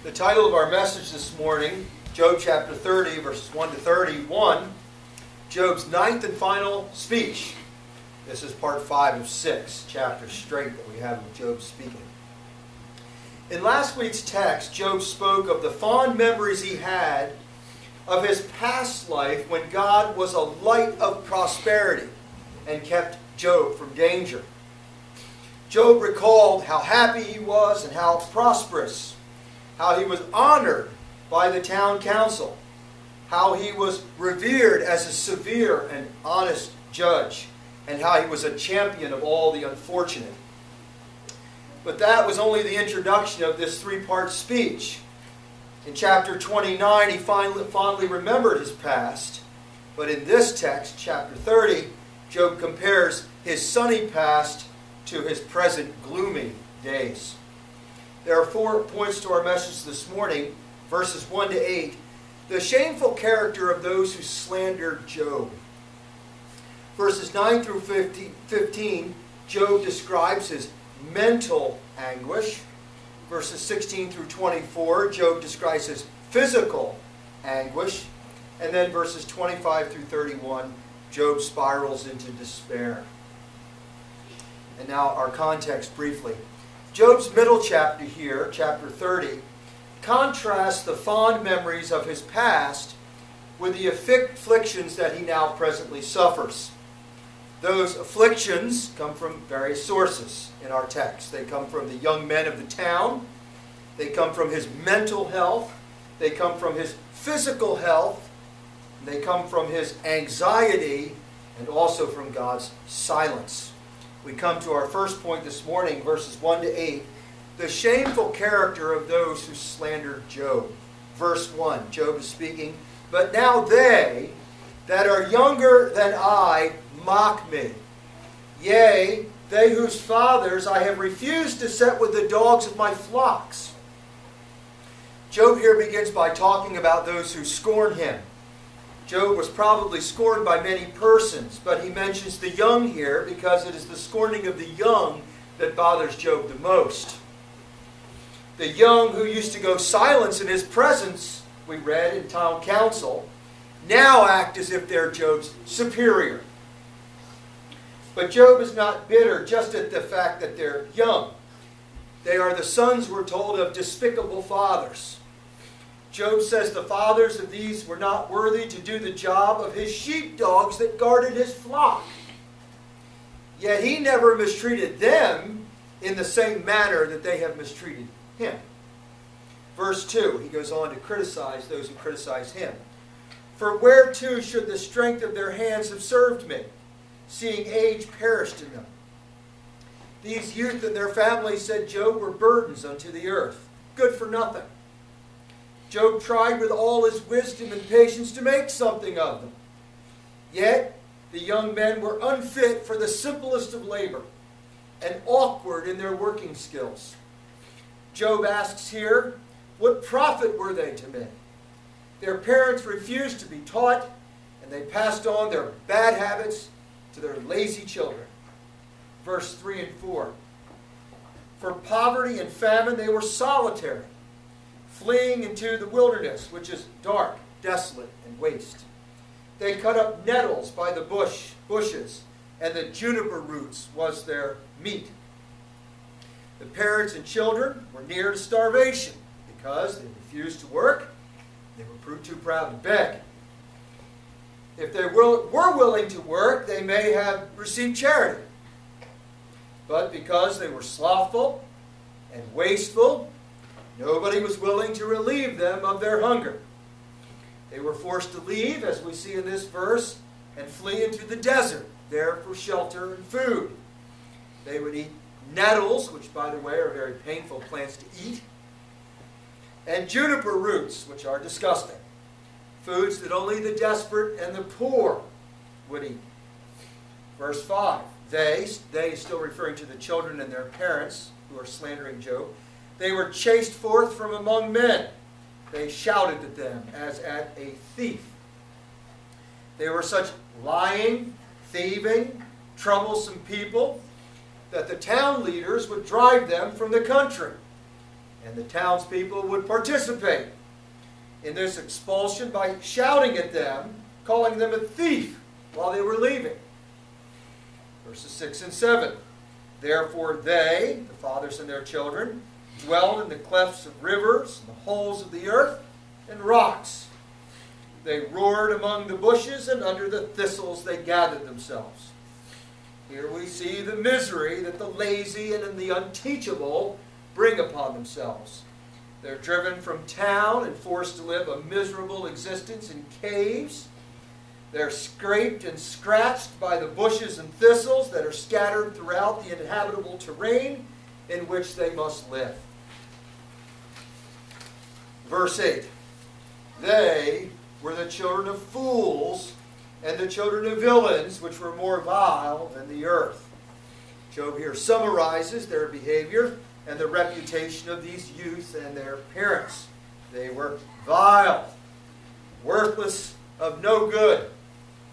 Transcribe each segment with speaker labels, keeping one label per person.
Speaker 1: The title of our message this morning, Job chapter 30, verses 1 to 31, Job's ninth and final speech. This is part 5 of 6 chapters straight that we have with Job speaking. In last week's text, Job spoke of the fond memories he had of his past life when God was a light of prosperity and kept Job from danger. Job recalled how happy he was and how prosperous, how he was honored by the town council, how he was revered as a severe and honest judge, and how he was a champion of all the unfortunate. But that was only the introduction of this three-part speech. In chapter 29, he fondly remembered his past. But in this text, chapter 30, Job compares his sunny past to his present gloomy days. There are 4 points to our message this morning, verses 1 to 8. The shameful character of those who slandered Job. Verses 9 through 15, Job describes his mental anguish. Verses 16 through 24, Job describes his physical anguish. And then verses 25 through 31, Job spirals into despair. And now our context briefly. Job's middle chapter here, chapter 30, contrasts the fond memories of his past with the afflictions that he now presently suffers. Those afflictions come from various sources in our text. They come from the young men of the town. They come from his mental health. They come from his physical health. They come from his anxiety and also from God's silence. We come to our first point this morning, verses 1 to 8. The shameful character of those who slandered Job. Verse 1, Job is speaking, "But now they that are younger than I mock me. Yea, they whose fathers I have refused to set with the dogs of my flocks." Job here begins by talking about those who scorn him. Job was probably scorned by many persons, but he mentions the young here because it is the scorning of the young that bothers Job the most. The young who used to go silent in his presence, we read in town council, now act as if they're Job's superior. But Job is not bitter just at the fact that they're young. They are the sons, we're told, of despicable fathers. Job says the fathers of these were not worthy to do the job of his sheepdogs that guarded his flock. Yet he never mistreated them in the same manner that they have mistreated him. Verse 2, he goes on to criticize those who criticize him. "For whereto should the strength of their hands have served me, seeing age perished in them? These youth and their families," said Job, "were burdens unto the earth, good for nothing." Job tried with all his wisdom and patience to make something of them. Yet the young men were unfit for the simplest of labor and awkward in their working skills. Job asks here, what profit were they to me? Their parents refused to be taught, and they passed on their bad habits to their lazy children. Verse 3 and 4. "For poverty and famine they were solitary, fleeing into the wilderness, which is dark, desolate, and waste. They cut up nettles by the bushes, and the juniper roots was their meat. The parents and children were near to starvation, because they refused to work. They were too proud to beg. If they were willing to work, they may have received charity. But because they were slothful and wasteful, nobody was willing to relieve them of their hunger. They were forced to leave, as we see in this verse, and flee into the desert, there for shelter and food. They would eat nettles, which, by the way, are very painful plants to eat, and juniper roots, which are disgusting, foods that only the desperate and the poor would eat. Verse 5, they is still referring to the children and their parents who are slandering Job. They were chased forth from among men. They shouted at them as at a thief. They were such lying, thieving, troublesome people that the town leaders would drive them from the country. And the townspeople would participate in this expulsion by shouting at them, calling them a thief while they were leaving. Verses 6 and 7. Therefore they, the fathers and their children, dwelled in the clefts of rivers, and the holes of the earth, and rocks. They roared among the bushes, and under the thistles they gathered themselves. Here we see the misery that the lazy and the unteachable bring upon themselves. They're driven from town and forced to live a miserable existence in caves. They're scraped and scratched by the bushes and thistles that are scattered throughout the inhabitable terrain in which they must live. Verse 8. They were the children of fools and the children of villains, which were more vile than the earth. Job here summarizes their behavior and the reputation of these youths and their parents. They were vile, worthless, of no good,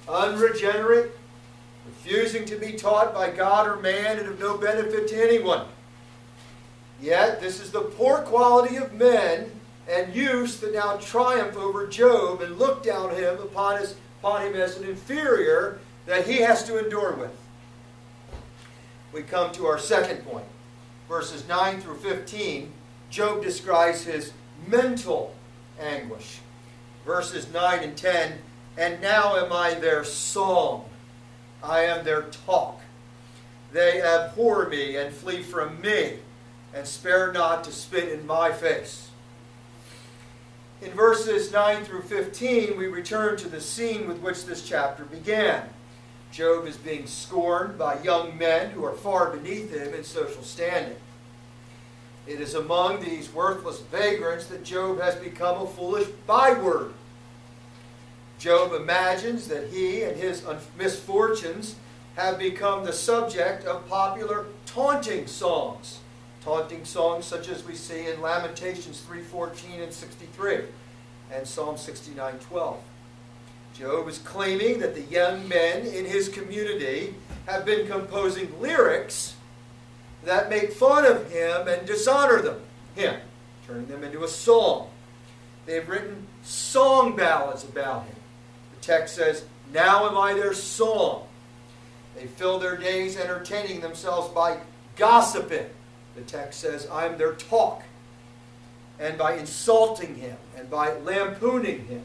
Speaker 1: unregenerate, refusing to be taught by God or man, and of no benefit to anyone. Yet this is the poor quality of men and youths that now triumph over Job and look down upon him as an inferior that he has to endure with. We come to our second point. Verses 9 through 15, Job describes his mental anguish. Verses 9 and 10, and now am I their song, I am their talk. They abhor me and flee from me, and spare not to spit in my face. In verses 9 through 15, we return to the scene with which this chapter began. Job is being scorned by young men who are far beneath him in social standing. It is among these worthless vagrants that Job has become a foolish byword. Job imagines that he and his misfortunes have become the subject of popular taunting songs. Taunting songs such as we see in Lamentations 3:14 and 63 and Psalm 69:12. Job is claiming that the young men in his community have been composing lyrics that make fun of him and dishonor him, turning them into a song. They've written song ballads about him. The text says, now am I their song. They fill their days entertaining themselves by gossiping. The text says, I'm their talk. And by insulting him and by lampooning him.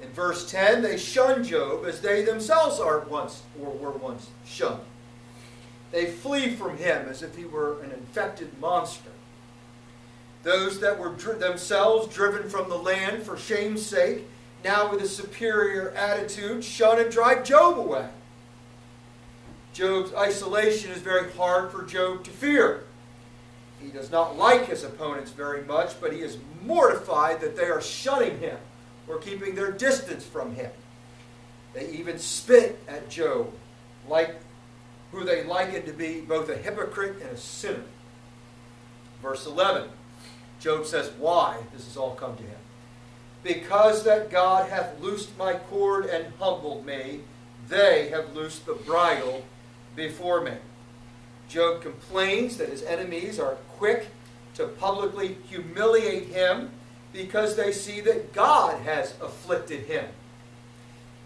Speaker 1: In verse 10, they shun Job as they themselves were once shunned. They flee from him as if he were an infected monster. Those that were themselves driven from the land for shame's sake, now with a superior attitude, shun and drive Job away. Job's isolation is very hard for Job to fear. He does not like his opponents very much, but he is mortified that they are shunning him or keeping their distance from him. They even spit at Job, who they liken to be both a hypocrite and a sinner. Verse 11, Job says why this has all come to him. Because that God hath loosed my cord and humbled me, they have loosed the bridle before me. Job complains that his enemies are quick to publicly humiliate him because they see that God has afflicted him.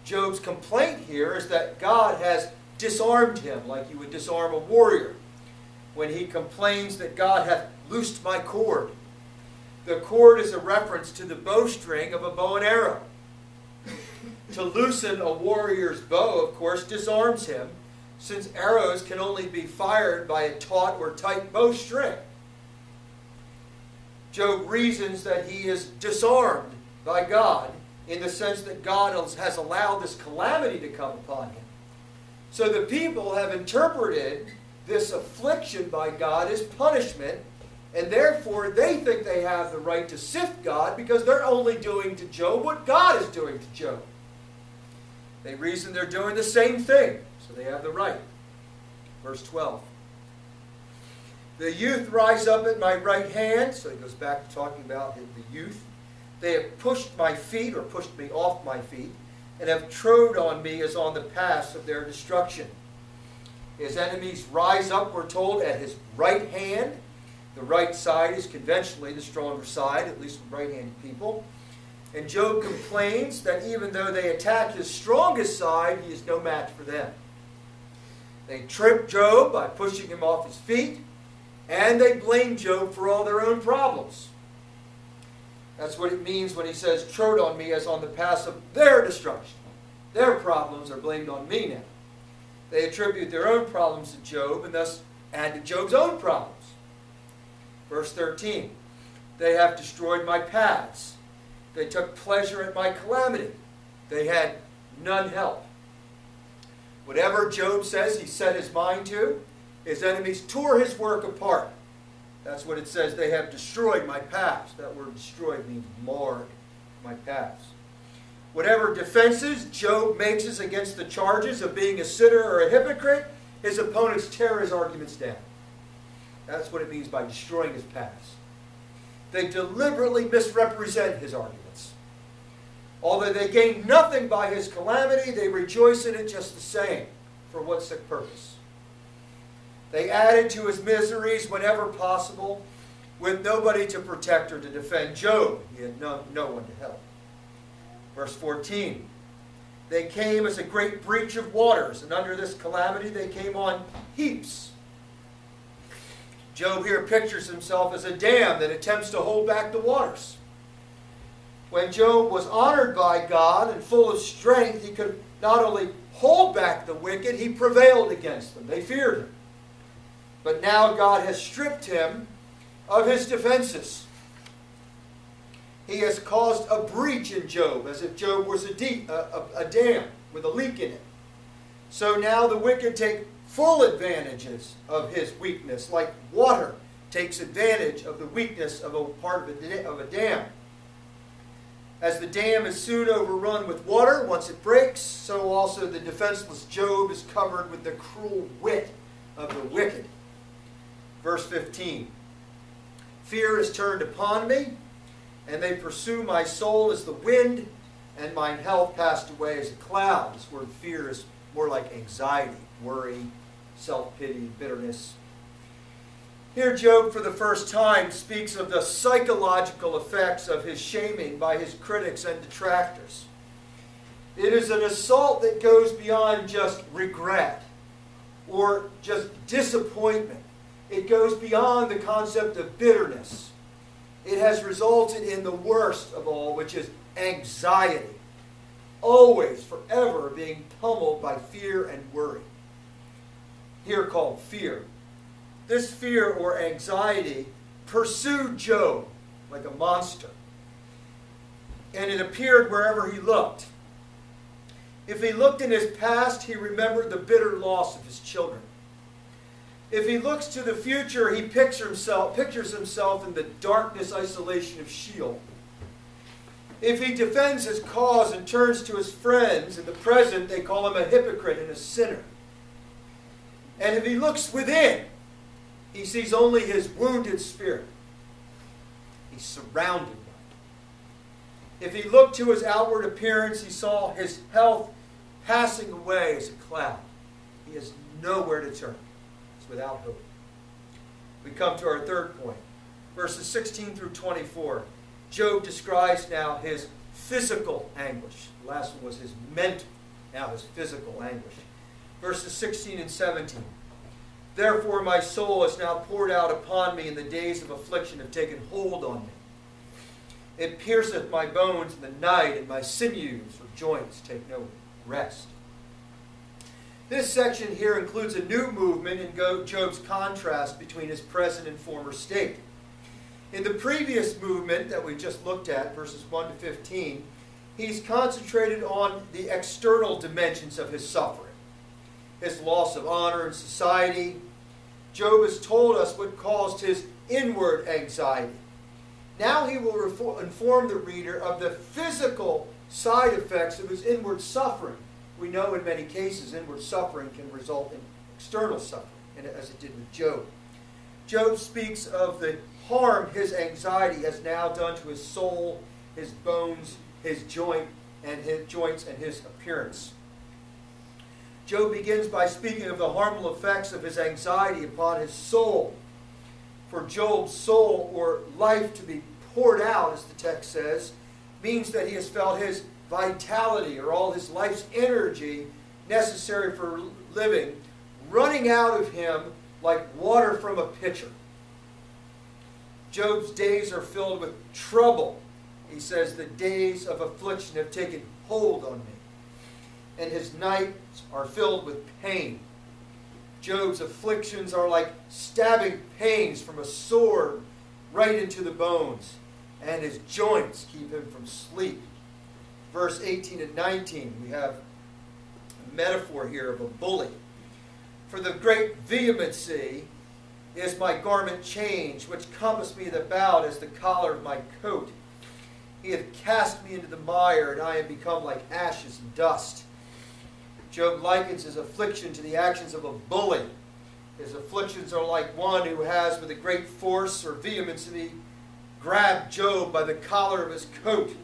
Speaker 1: Job's complaint here is that God has disarmed him like you would disarm a warrior when he complains that God hath loosed my cord. The cord is a reference to the bowstring of a bow and arrow. To loosen a warrior's bow, of course, disarms him, since arrows can only be fired by a taut or tight bowstring. Job reasons that he is disarmed by God in the sense that God has allowed this calamity to come upon him. So the people have interpreted this affliction by God as punishment, and therefore they think they have the right to sift God because they're only doing to Job what God is doing to Job. They reason they're doing the same thing, so they have the right. Verse 12. The youth rise up at my right hand. So he goes back to talking about the youth. They have pushed my feet, or pushed me off my feet, and have trod on me as on the paths of their destruction. His enemies rise up, we're told, at his right hand. The right side is conventionally the stronger side, at least with right-handed people. And Job complains that even though they attack his strongest side, he is no match for them. They trip Job by pushing him off his feet, and they blame Job for all their own problems. That's what it means when he says, trode on me as on the path of their destruction. Their problems are blamed on me now. They attribute their own problems to Job and thus add to Job's own problems. Verse 13, they have destroyed my paths. They took pleasure at my calamity. They had none help. Whatever Job says he set his mind to, his enemies tore his work apart. That's what it says. They have destroyed my paths. That word destroyed means marred my paths. Whatever defenses Job makes against the charges of being a sinner or a hypocrite, his opponents tear his arguments down. That's what it means by destroying his paths. They deliberately misrepresent his arguments. Although they gain nothing by his calamity, they rejoice in it just the same. For what sick purpose? They added to his miseries whenever possible, with nobody to protect or to defend Job. He had no one to help. Verse 14, they came as a great breach of waters, and under this calamity they came on heaps. Job here pictures himself as a dam that attempts to hold back the waters. When Job was honored by God and full of strength, he could not only hold back the wicked, he prevailed against them. They feared him. But now God has stripped him of his defenses. He has caused a breach in Job, as if Job was a dam with a leak in it. So now the wicked take full advantages of his weakness, like water takes advantage of the weakness of a part of a dam. As the dam is soon overrun with water once it breaks, so also the defenseless Job is covered with the cruel wit of the wicked. Verse 15, fear is turned upon me, and they pursue my soul as the wind, and mine health passed away as a cloud. This word fear is more like anxiety, worry, self-pity, bitterness. Here Job, for the first time, speaks of the psychological effects of his shaming by his critics and detractors. It is an assault that goes beyond just regret or just disappointment. It goes beyond the concept of bitterness. It has resulted in the worst of all, which is anxiety. Always, forever being pummeled by fear and worry. Here called fear. This fear or anxiety pursued Job like a monster. And it appeared wherever he looked. If he looked in his past, he remembered the bitter loss of his children. If he looks to the future, he pictures himself in the darkness, isolation of Sheol. If he defends his cause and turns to his friends, in the present they call him a hypocrite and a sinner. And if he looks within, he sees only his wounded spirit. He's surrounded by it. If he looked to his outward appearance, he saw his health passing away as a cloud. He has nowhere to turn. He's without hope. We come to our third point. Verses 16 through 24. Job describes now his physical anguish. The last one was his mental, now his physical anguish. Verses 16 and 17. Therefore my soul is now poured out upon me, and the days of affliction have taken hold on me. It pierceth my bones in the night, and my sinews or joints take no rest. This section here includes a new movement in Job's contrast between his present and former state. In the previous movement that we just looked at, verses 1 to 15, he's concentrated on the external dimensions of his suffering. His loss of honor in society. Job has told us what caused his inward anxiety. Now he will inform the reader of the physical side effects of his inward suffering. We know in many cases inward suffering can result in external suffering, as it did with Job. Job speaks of the harm his anxiety has now done to his soul, his bones, his joints, and his appearance. Job begins by speaking of the harmful effects of his anxiety upon his soul. For Job's soul or life to be poured out, as the text says, means that he has felt his vitality or all his life's energy necessary for living running out of him like water from a pitcher. Job's days are filled with trouble. He says, the days of affliction have taken hold on me, and his nights are filled with pain. Job's afflictions are like stabbing pains from a sword right into the bones, and his joints keep him from sleep. Verse 18 and 19, we have a metaphor here of a bully. For the great vehemency is my garment changed, which compassed me about as the collar of my coat. He hath cast me into the mire, and I am become like ashes and dust. Job likens his affliction to the actions of a bully. His afflictions are like one who has, with a great force or vehemency, grabbed Job by the collar of his coat,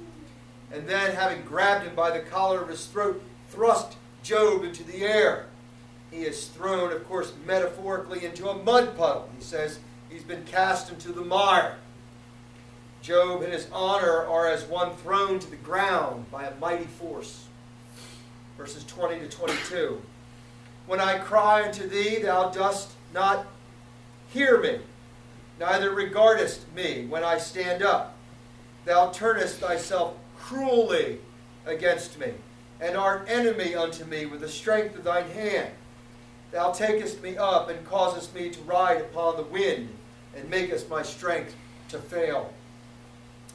Speaker 1: and then, having grabbed him by the collar of his throat, thrust Job into the air. He is thrown, of course, metaphorically into a mud puddle. He says he's been cast into the mire. Job and his honor are as one thrown to the ground by a mighty force. Verses 20 to 22. When I cry unto thee, thou dost not hear me, neither regardest me when I stand up. Thou turnest thyself cruelly against me, and art enemy unto me with the strength of thine hand. Thou takest me up and causest me to ride upon the wind, and makest my strength to fail.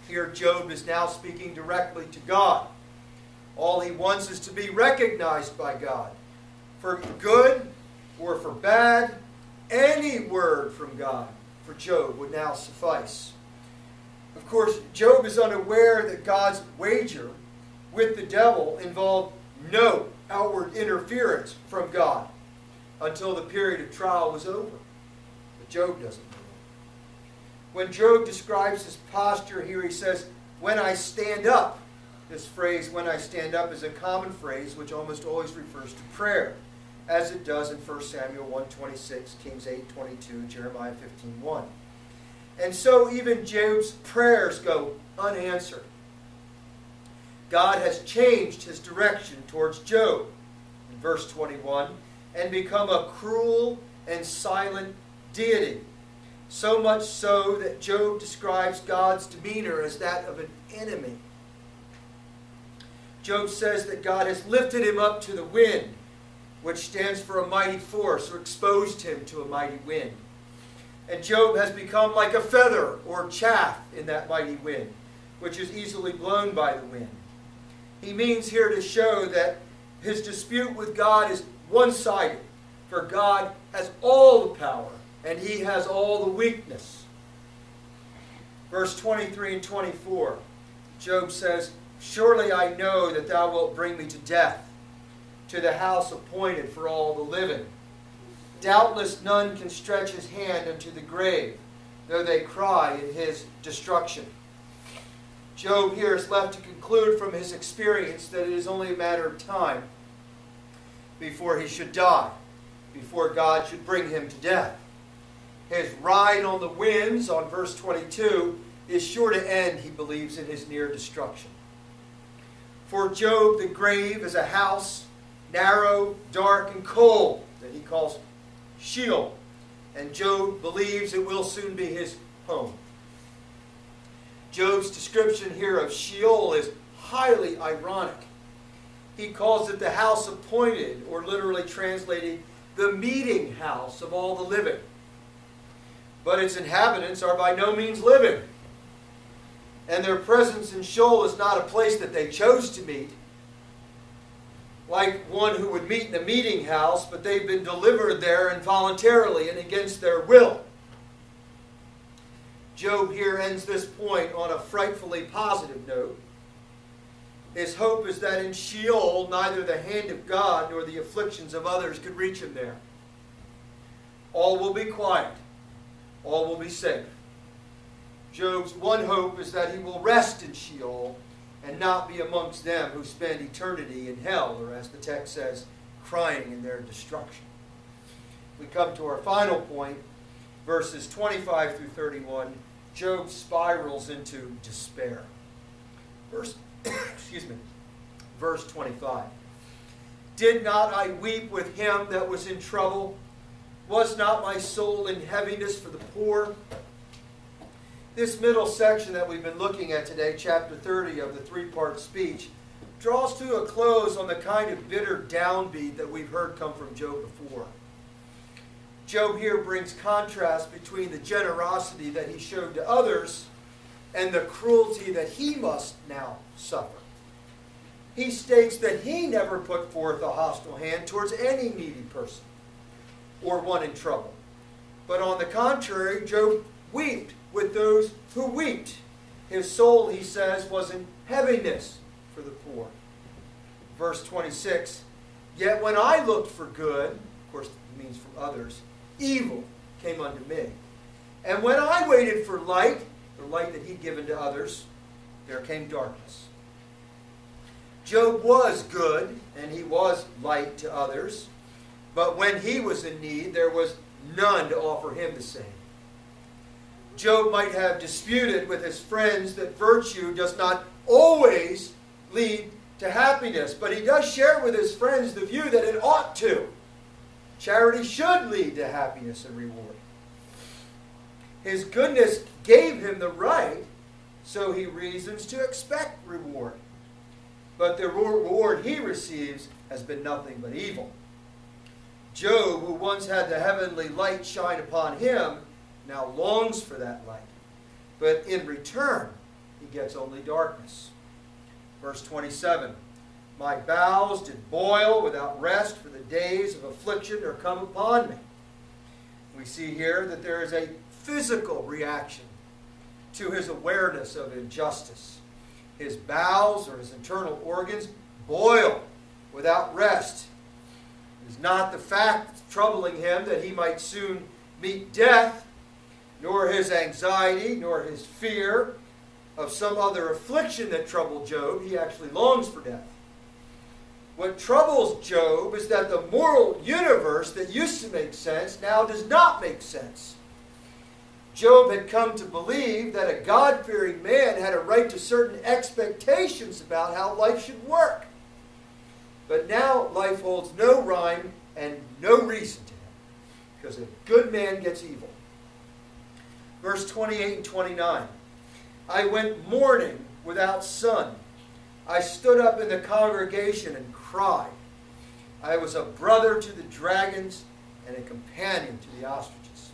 Speaker 1: Here Job is now speaking directly to God. All he wants is to be recognized by God. For good or for bad, any word from God for Job would now suffice. Of course, Job is unaware that God's wager with the devil involved no outward interference from God until the period of trial was over. But Job doesn't know that. When Job describes his posture here, he says, when I stand up. This phrase, when I stand up, is a common phrase which almost always refers to prayer, as it does in 1 Samuel 1:26, Kings 8:22, Jeremiah 15:1. And so even Job's prayers go unanswered. God has changed his direction towards Job, in verse 21, and become a cruel and silent deity. So much so that Job describes God's demeanor as that of an enemy. Job says that God has lifted him up to the wind, which stands for a mighty force, or exposed him to a mighty wind. And Job has become like a feather or chaff in that mighty wind, which is easily blown by the wind. He means here to show that his dispute with God is one-sided, for God has all the power and he has all the weakness. Verse 23 and 24, Job says, surely I know that thou wilt bring me to death, to the house appointed for all the living. Doubtless none can stretch his hand unto the grave, though they cry in his destruction. Job here is left to conclude from his experience that it is only a matter of time before he should die, before God should bring him to death. His ride on the winds, on verse 22, is sure to end, he believes, in his near destruction. For Job, the grave is a house, narrow, dark, and cold, that he calls Sheol, and Job believes it will soon be his home. Job's description here of Sheol is highly ironic. He calls it the house appointed, or literally translated, the meeting house of all the living. But its inhabitants are by no means living. And their presence in Sheol is not a place that they chose to meet, like one who would meet in a meeting house, but they've been delivered there involuntarily and against their will. Job here ends this point on a frightfully positive note. His hope is that in Sheol, neither the hand of God nor the afflictions of others could reach him there. All will be quiet. All will be safe. Job's one hope is that he will rest in Sheol and not be amongst them who spend eternity in hell, or as the text says, crying in their destruction. We come to our final point. verses 25 through 31, Job spirals into despair. Verse 25. Did not I weep with him that was in trouble? Was not my soul in heaviness for the poor? This middle section that we've been looking at today, chapter 30 of the three-part speech, draws to a close on the kind of bitter downbeat that we've heard come from Job before. Job here brings contrast between the generosity that he showed to others and the cruelty that he must now suffer. He states that he never put forth a hostile hand towards any needy person or one in trouble. But on the contrary, Job wept with those who wept. His soul, he says, was in heaviness for the poor. Verse 26, yet when I looked for good, of course it means from others, evil came unto me. And when I waited for light, the light that he'd given to others, there came darkness. Job was good, and he was light to others, but when he was in need, there was none to offer him the same. Job might have disputed with his friends that virtue does not always lead to happiness, but he does share with his friends the view that it ought to. Charity should lead to happiness and reward. His goodness gave him the right, so he reasons to expect reward. But the reward he receives has been nothing but evil. Job, who once had the heavenly light shine upon him, now longs for that light. But in return, he gets only darkness. Verse 27, my bowels did boil without rest, for the days of affliction are come upon me. We see here that there is a physical reaction to his awareness of injustice. His bowels, or his internal organs, boil without rest. It is not the fact troubling him that he might soon meet death, nor his anxiety, nor his fear of some other affliction that troubled Job. He actually longs for death. What troubles Job is that the moral universe that used to make sense now does not make sense. Job had come to believe that a God-fearing man had a right to certain expectations about how life should work. But now life holds no rhyme and no reason to him, because a good man gets evil. Verse 28 and 29. I went mourning without sun. I stood up in the congregation and cried. I was a brother to the dragons and a companion to the ostriches.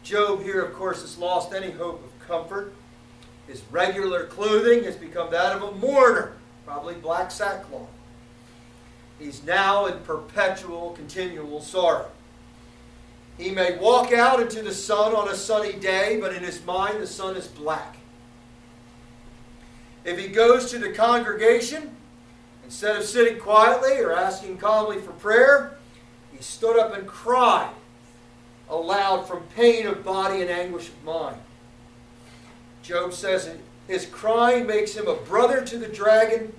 Speaker 1: Job here, of course, has lost any hope of comfort. His regular clothing has become that of a mourner, probably black sackcloth. He's now in perpetual, continual sorrow. He may walk out into the sun on a sunny day, but in his mind the sun is black. If he goes to the congregation, instead of sitting quietly or asking calmly for prayer, he stood up and cried aloud from pain of body and anguish of mind. Job says his crying makes him a brother to the dragon,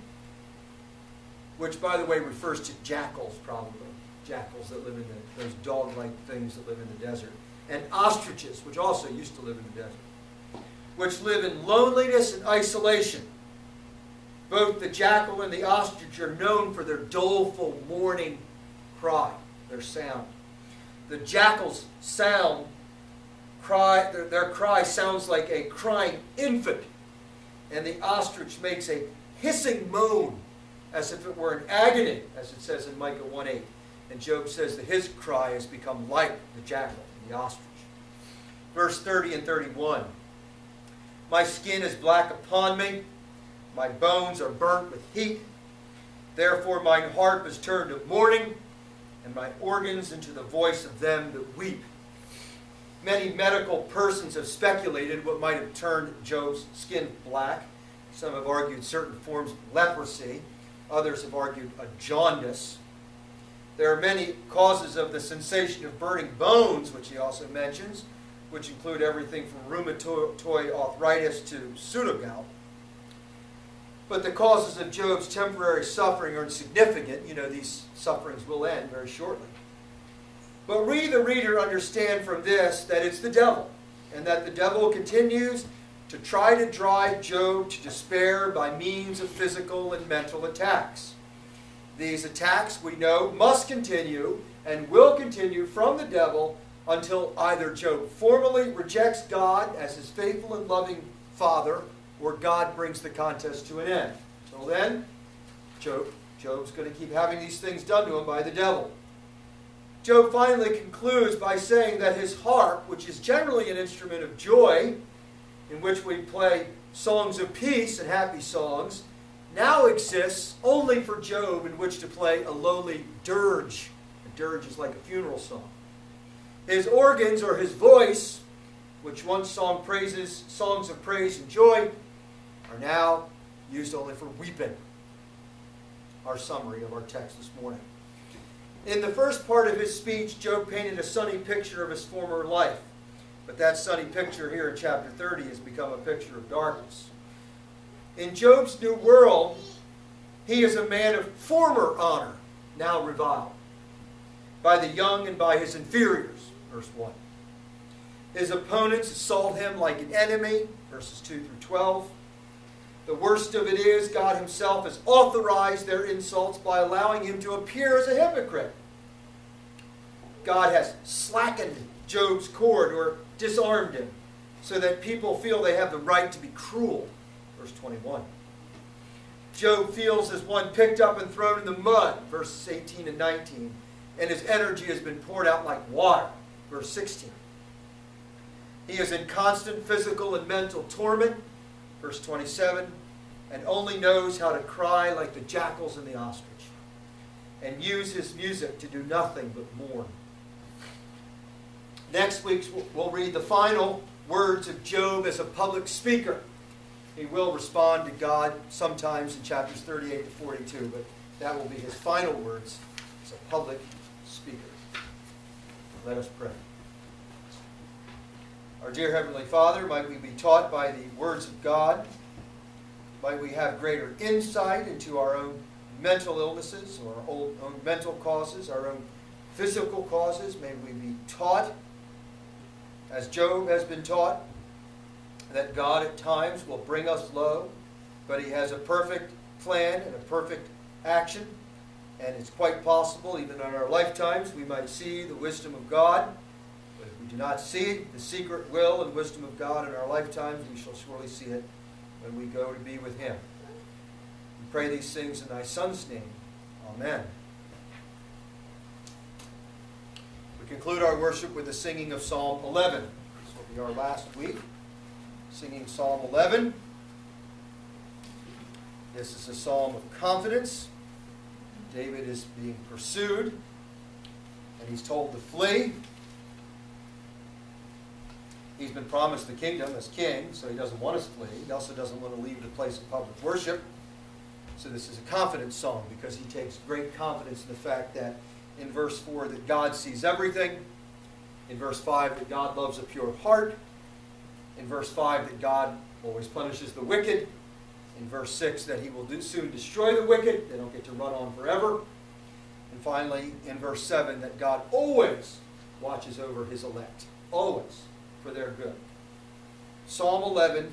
Speaker 1: which, by the way, refers to jackals, probably. Jackals that live in those dog-like things that live in the desert. And ostriches, which also used to live in the desert, which live in loneliness and isolation. Both the jackal and the ostrich are known for their doleful mourning cry, their sound. The jackal's their cry sounds like a crying infant, and the ostrich makes a hissing moan as if it were in agony, as it says in Micah 1:8. And Job says that his cry has become like the jackal and the ostrich. Verse 30 and 31. My skin is black upon me, my bones are burnt with heat. Therefore mine heart is turned to mourning, and my organs into the voice of them that weep. Many medical persons have speculated what might have turned Job's skin black. Some have argued certain forms of leprosy. Others have argued a jaundice. There are many causes of the sensation of burning bones, which he also mentions, which include everything from rheumatoid arthritis to pseudogout. But the causes of Job's temporary suffering are insignificant. You know, these sufferings will end very shortly. But we, the reader, understand from this that it's the devil, and that the devil continues to try to drive Job to despair by means of physical and mental attacks. These attacks, we know, must continue and will continue from the devil until either Job formally rejects God as his faithful and loving Father, or God brings the contest to an end. Until then, Job's going to keep having these things done to him by the devil. Job finally concludes by saying that his harp, which is generally an instrument of joy, in which we play songs of peace and happy songs, now exists only for Job in which to play a lowly dirge. A dirge is like a funeral song. His organs, or his voice, which once sung songs of praise and joy, are now used only for weeping. Our summary of our text this morning. In the first part of his speech, Job painted a sunny picture of his former life. But that sunny picture here in chapter 30 has become a picture of darkness. In Job's new world, he is a man of former honor, now reviled by the young and by his inferiors, verse 1. His opponents assault him like an enemy, verses 2 through 12. The worst of it is, God himself has authorized their insults by allowing him to appear as a hypocrite. God has slackened Job's cord, or disarmed him, so that people feel they have the right to be cruel. Verse 21. Job feels as one picked up and thrown in the mud, verses 18 and 19, and his energy has been poured out like water, verse 16. He is in constant physical and mental torment, verse 27, and only knows how to cry like the jackals and the ostrich, and use his music to do nothing but mourn. Next week we'll read the final words of Job as a public speaker. He will respond to God sometimes in chapters 38 to 42, but that will be his final words as a public speaker. Let us pray. Our dear Heavenly Father, might we be taught by the words of God. Might we have greater insight into our own mental illnesses, or our own mental causes, our own physical causes. May we be taught, as Job has been taught, that God at times will bring us low, but he has a perfect plan and a perfect action. And it's quite possible, even in our lifetimes, we might see the wisdom of God. But if we do not see the secret will and wisdom of God in our lifetimes, we shall surely see it when we go to be with him. We pray these things in thy Son's name. Amen. We conclude our worship with the singing of Psalm 11. This will be our last week. Singing Psalm 11. This is a psalm of confidence. David is being pursued, and he's told to flee. He's been promised the kingdom as king, so he doesn't want to flee. He also doesn't want to leave the place of public worship. So this is a confidence song, because he takes great confidence in the fact that in verse 4 that God sees everything. In verse 5 that God loves a pure heart. In verse 5 that God always punishes the wicked. In verse 6 that he will soon destroy the wicked. They don't get to run on forever. And finally, in verse 7, that God always watches over his elect. Always, for their good. Psalm 11,